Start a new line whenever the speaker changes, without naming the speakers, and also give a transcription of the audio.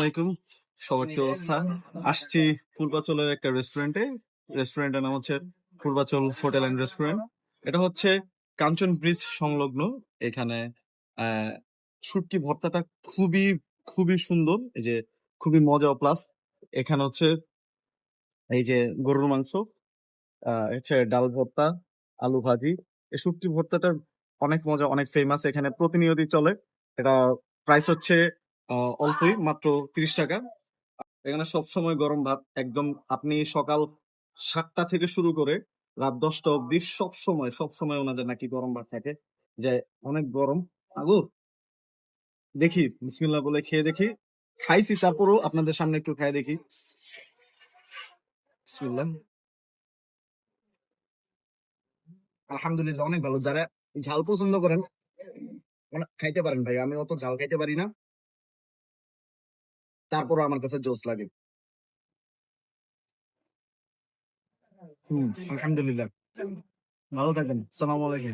আলাইকুম। সবার কি অবস্থা? আসছি পূর্বাচলের একটা রেস্টুরেন্টের নাম হচ্ছে পূর্বাচল হোটেল অ্যান্ড রেস্টুরেন্ট। এটা হচ্ছে কাঞ্চন ব্রিজ সংলগ্ন। এখানে আহ শুটকি ভর্তাটা খুবই খুবই সুন্দর। এই যে খুবই মজা প্লাস এখানে হচ্ছে এই যে গরুর মাংস, হচ্ছে ডাল ভর্তা, আলু ভাজি। এই শুটকি ভর্তাটা অনেক মজা, অনেক ফেমাস, এখানে প্রতিনিয়তই চলে। এটা প্রাইস হচ্ছে অল্পই, মাত্র 30 টাকা। এখানে সবসময় গরম ভাত একদম। আপনি সকাল 7টা থেকে শুরু করে রাত 10টা অব্দি সবসময় ওনাদের নাকি গরম ভাত থাকে। যে অনেক গরম। আগু দেখি, বিসমিল্লাহ বলে খেয়ে দেখি। খাইছি, তারপরও আপনাদের সামনে একটু খাই দেখি। বিসমিল্লাহ। আলহামদুলিল্লাহ, অনেক ভালো। যারা ঝাল পছন্দ করেন খাইতে পারেন ভাই। আমি অত ঝাল খাইতে পারি না, তারপরও আমার কাছে জোস লাগে। আলহামদুলিল্লাহ। ভালো থাকবেন। আসসালামু আলাইকুম।